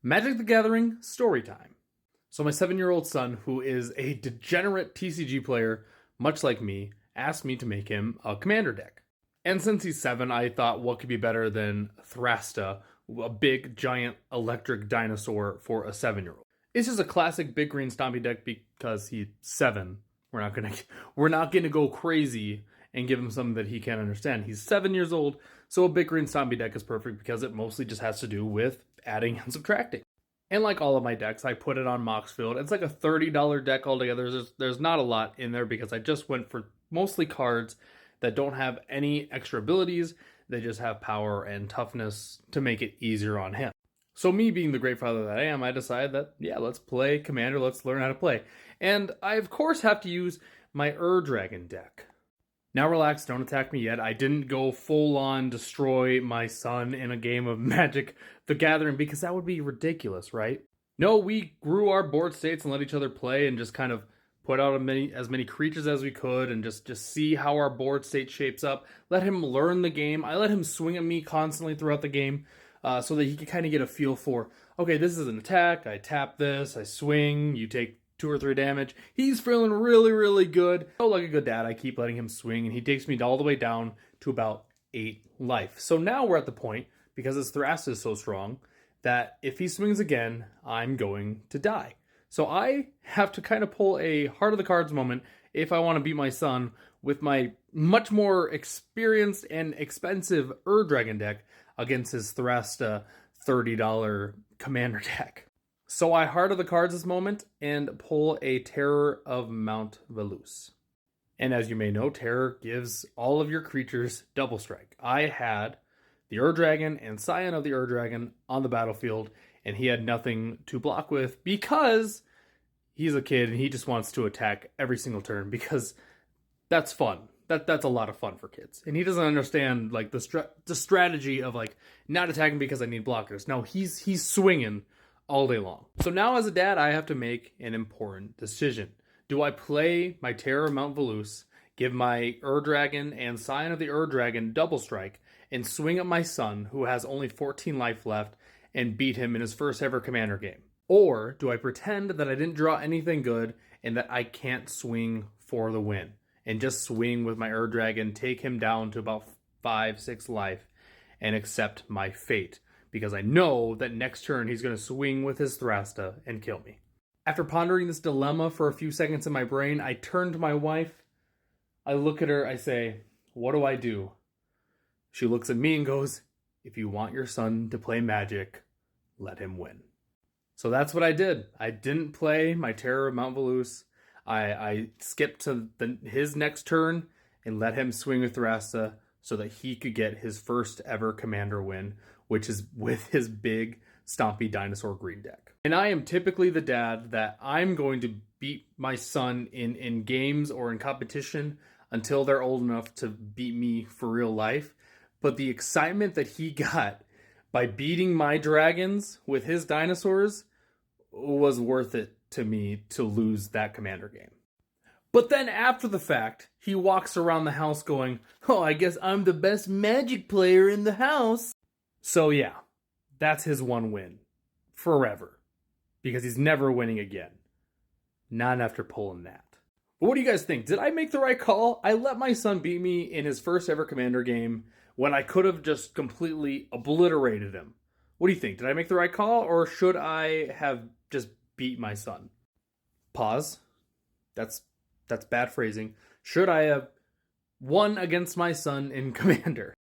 Magic the Gathering story time. So, my 7-year-old son, who is a degenerate TCG player, much like me, asked me to make him a commander deck. And since he's 7, I thought what could be better than Thrasta, a big, giant electric dinosaur for a 7-year-old. It's just a classic big green stompy deck because he's 7. We're not gonna go crazy and give him something that he can't understand. He's 7 years old, so a big green stompy deck is perfect because it mostly just has to do with adding and subtracting. And like all of my decks, I put it on Moxfield. It's like a $30 deck altogether. There's not a lot in there because I just went for mostly cards that don't have any extra abilities. They just have power and toughness to make it easier on him. So me being the great father that I am, I decided that, yeah, let's play Commander. Let's learn how to play. And I, of course, have to use my Dragon deck. Now relax, don't attack me yet. I didn't go full-on destroy my son in a game of Magic the Gathering because that would be ridiculous, right? No, we grew our board states and let each other play and just kind of put out as many creatures as we could and just see how our board state shapes up. Let him learn the game. I let him swing at me constantly throughout the game so that he could kind of get a feel for, okay, this is an attack. I tap this, I swing, you take 2 or 3 damage. He's feeling really, really good. So like a good dad, I keep letting him swing, and he takes me all the way down to about 8 life. So now we're at the point, because his Thrasta is so strong, that if he swings again, I'm going to die. So I have to kind of pull a heart of the cards moment if I want to beat my son with my much more experienced and expensive Dragon deck against his Thrasta $30 commander deck. So I heart of the cards this moment and pull a Terror of Mount Velus. And as you may know, Terror gives all of your creatures double strike. I had the Dragon and Scion of the Dragon on the battlefield, and he had nothing to block with because he's a kid and he just wants to attack every single turn because that's fun. That's a lot of fun for kids. And he doesn't understand like the strategy of like not attacking because I need blockers. No, he's swinging all day long. So now as a dad, I have to make an important decision. Do I play my Terror of Mount Velus, give my Dragon and Scion of the Dragon double strike, and swing at my son, who has only 14 life left, and beat him in his first ever commander game? Or do I pretend that I didn't draw anything good and that I can't swing for the win, and just swing with my Dragon, take him down to about 5-6 life, and accept my fate? Because I know that next turn he's going to swing with his Thrasta and kill me. After pondering this dilemma for a few seconds in my brain, I turn to my wife. I look at her, I say, "What do I do?" She looks at me and goes, "If you want your son to play Magic, let him win." So that's what I did. I didn't play my Terror of Mount Velus. I skipped to his next turn and let him swing with Thrasta so that he could get his first ever commander win, which is with his big stompy dinosaur green deck. And I am typically the dad that I'm going to beat my son in games or in competition until they're old enough to beat me for real life. But the excitement that he got by beating my dragons with his dinosaurs was worth it to me to lose that commander game. But then after the fact, he walks around the house going, "Oh, I guess I'm the best Magic player in the house." So yeah, that's his one win. Forever. Because he's never winning again. Not after pulling that. But what do you guys think? Did I make the right call? I let my son beat me in his first ever commander game when I could have just completely obliterated him. What do you think? Did I make the right call, or should I have just beat my son? Pause. That's bad phrasing. Should I have won against my son in Commander?